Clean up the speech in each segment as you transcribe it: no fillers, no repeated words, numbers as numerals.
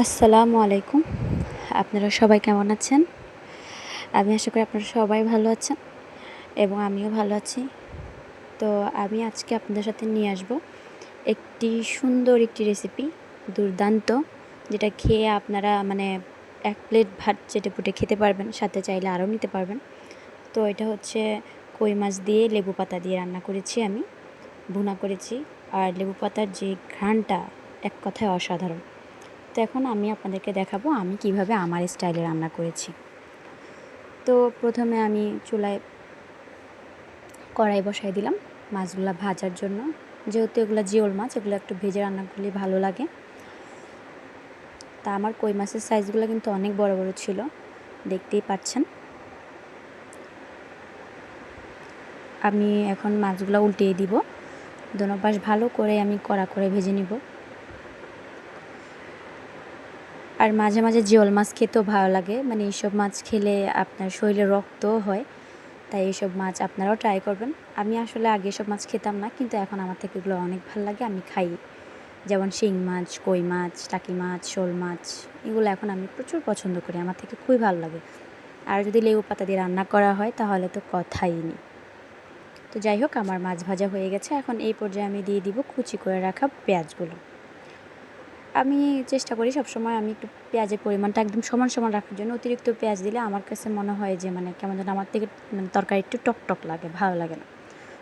আসসালামু আলাইকুম। আপনারা সবাই কেমন আছেন? আমি আশা করি আপনারা সবাই ভালো আছেন এবং আমিও ভালো আছি। তো আমি আজকে আপনাদের সাথে নিয়ে আসব একটি সুন্দর একটি রেসিপি, দুর্দান্ত, যেটা খেয়ে আপনারা মানে ১ প্লেট ভাত চেটেপুটে খেতে পারবেন, সাথে চাইলে আরও নিতে পারবেন। তো এটা হচ্ছে কই মাছ দিয়ে লেবু পাতা দিয়ে রান্না করেছি আমি, ভুনা করেছি। আর লেবু পাতার যে ঘ্রাণটা এক কথায় অসাধারণ। তো এখন আমি আপনাদেরকে দেখাবো আমি কিভাবে আমার স্টাইলে রান্না করেছি। তো প্রথমে আমি চুলায় কড়াই বসাই দিলাম মাছগুলো ভাজার জন্য। যেহেতু এগুলো জিওল মাছ, এগুলো একটু ভেজে রান্না করলে ভালো লাগে। তা আমার কই মাছের সাইজগুলো কিন্তু অনেক বড় বড় ছিল, দেখতেই পাচ্ছেন। আমি এখন মাছগুলো উল্টিয়ে দিব, দোনো পাশ ভালো করে আমি কড়া করে ভেজে নিব। আর মাঝে মাঝে জিওল মাছ খেতেও ভালো লাগে, মানে এইসব মাছ খেলে আপনার শরীরে রক্তও হয়। তাই এইসব মাছ আপনারাও ট্রাই করবেন। আমি আসলে আগে এসব মাছ খেতাম না, কিন্তু এখন আমার থেকে এগুলো অনেক ভালো লাগে, আমি খাই। যেমন শিং মাছ, কই মাছ, টাকি মাছ, শোল মাছ, এগুলো এখন আমি প্রচুর পছন্দ করি, আমার থেকে খুবই ভালো লাগে। আর যদি লেবু পাতা দিয়ে রান্না করা হয় তাহলে তো কথাই নেই। তো যাই হোক, আমার মাছ ভাজা হয়ে গেছে। এখন এই পর্যায়ে আমি দিয়ে দিব কুচি করে রাখা পেঁয়াজগুলো। আমি চেষ্টা করি সবসময় আমি একটু পেঁয়াজের পরিমাণটা একদম সমান সমান রাখার জন্য। অতিরিক্ত পেঁয়াজ দিলে আমার কাছে মনে হয় যে মানে কেমন যেন আমার থেকে মানে তরকারি একটু টক লাগে, ভালো লাগে না।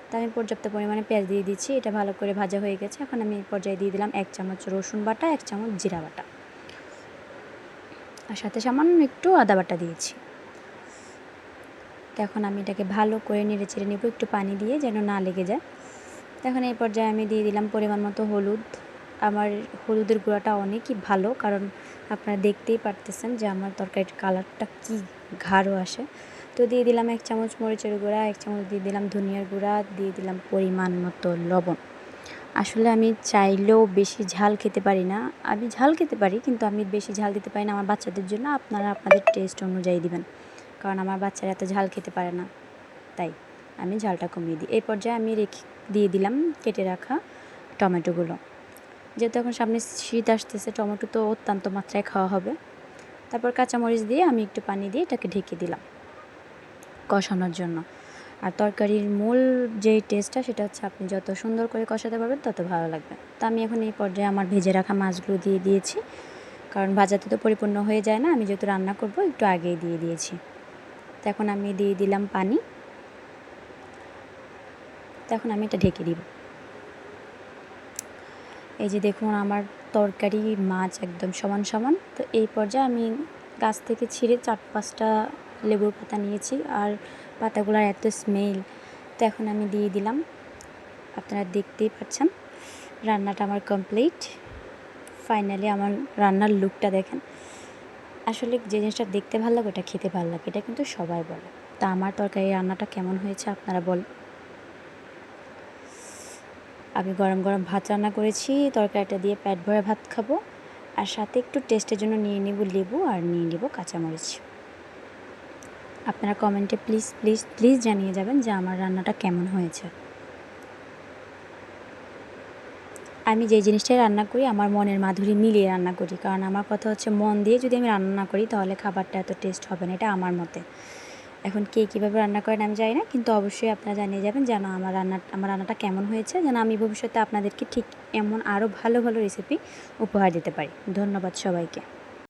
তো আমি পর্যাপ্ত পরিমাণে পেঁয়াজ দিয়ে দিচ্ছি। এটা ভালো করে ভাজা হয়ে গেছে। এখন আমি এই পর্যায়ে দিয়ে দিলাম ১ চামচ রসুন বাটা, ১ চামচ জিরা বাটা, আর সাথে সামান্য একটু আদা বাটা দিয়েছি। তো এখন আমি এটাকে ভালো করে নেড়ে চেড়ে নেব একটু পানি দিয়ে, যেন না লেগে যায়। তো এখন এই পর্যায়ে আমি দিয়ে দিলাম পরিমাণ মতো হলুদ। আমার হলুদের গুঁড়াটা অনেকই ভালো, কারণ আপনারা দেখতেই পারতেছেন যে আমার তরকারির কালারটা কি গাঢ় আসে। তো দিয়ে দিলাম ১ চামচ মরিচের গুঁড়া, ১ চামচ দিয়ে দিলাম ধনিয়ার গুঁড়া, দিয়ে দিলাম পরিমাণ মতো লবণ। আসলে আমি চাইলেও বেশি ঝাল খেতে পারি না। আমি ঝাল খেতে পারি, কিন্তু আমি বেশি ঝাল দিতে পারি না আমার বাচ্চাদের জন্য। আপনারা আপনাদের টেস্ট অনুযায়ী দিবেন, কারণ আমার বাচ্চারা এত ঝাল খেতে পারে না, তাই আমি ঝালটা কমিয়ে দিই। এই পর্যায়ে আমি দিয়ে দিলাম কেটে রাখা টমেটোগুলো। যেহেতু এখন সামনে শীত আসতেছে, টমেটো তো অত্যন্ত মাত্রায় খাওয়া হবে। তারপর কাঁচামরিচ দিয়ে আমি একটু পানি দিয়ে এটাকে ঢেকে দিলাম কষানোর জন্য। আর তরকারির মূল যেই টেস্টটা, সেটা হচ্ছে আপনি যত সুন্দর করে কষাতে পারবেন তত ভালো লাগবে। তো আমি এখন এই পর্যায়ে আমার ভেজে রাখা মাছগুলো দিয়ে দিয়েছি, কারণ ভাজাতে তো পরিপূর্ণ হয়ে যায় না, আমি যেহেতু রান্না করব একটু আগেই দিয়ে দিয়েছি। তো এখন আমি দিয়ে দিলাম পানি। তো এখন আমি এটা ঢেকে দিব। এই যে দেখুন, আমার তরকারি মাছ একদম সমান সমান। তো এই পর্যায়ে আমি গাছ থেকে ছিঁড়ে ৪-৫টা লেবুর পাতা নিয়েছি, আর পাতাগুলোর এত স্মেল। তো এখন আমি দিয়ে দিলাম। আপনারা দেখতেই পাচ্ছেন রান্নাটা আমার কমপ্লিট। ফাইনালি আমার রান্নার লুকটা দেখেন। আসলে যে জিনিসটা দেখতে ভালো লাগে ওটা খেতে ভালো লাগে, এটা কিন্তু সবাই বলে। তা আমার তরকারি রান্নাটা কেমন হয়েছে আপনারা বলেন। আমি গরম গরম ভাত রান্না করেছি, তরকারিটা দিয়ে পেট ভরে ভাত খাবো। আর সাথে একটু টেস্টের জন্য নিয়ে নেব লেবু, আর নিয়ে নেব কাঁচামরিচ। আপনারা কমেন্টে প্লিজ প্লিজ প্লিজ জানিয়ে যাবেন যে আমার রান্নাটা কেমন হয়েছে। আমি যে জিনিসটাই রান্না করি আমার মনের মাধুরী মিলিয়ে রান্না করি, কারণ আমার কথা হচ্ছে মন দিয়ে যদি আমি রান্না না করি তাহলে খাবারটা এত টেস্ট হবে না, এটা আমার মতে। এখন কে কীভাবে রান্না করেন আমি জানি না, কিন্তু অবশ্যই আপনারা জানিয়ে যাবেন যেন আমার রান্নাটা কেমন হয়েছে, যেন আমি ভবিষ্যতে আপনাদেরকে ঠিক এমন আরও ভালো ভালো রেসিপি উপহার দিতে পারি। ধন্যবাদ সবাইকে।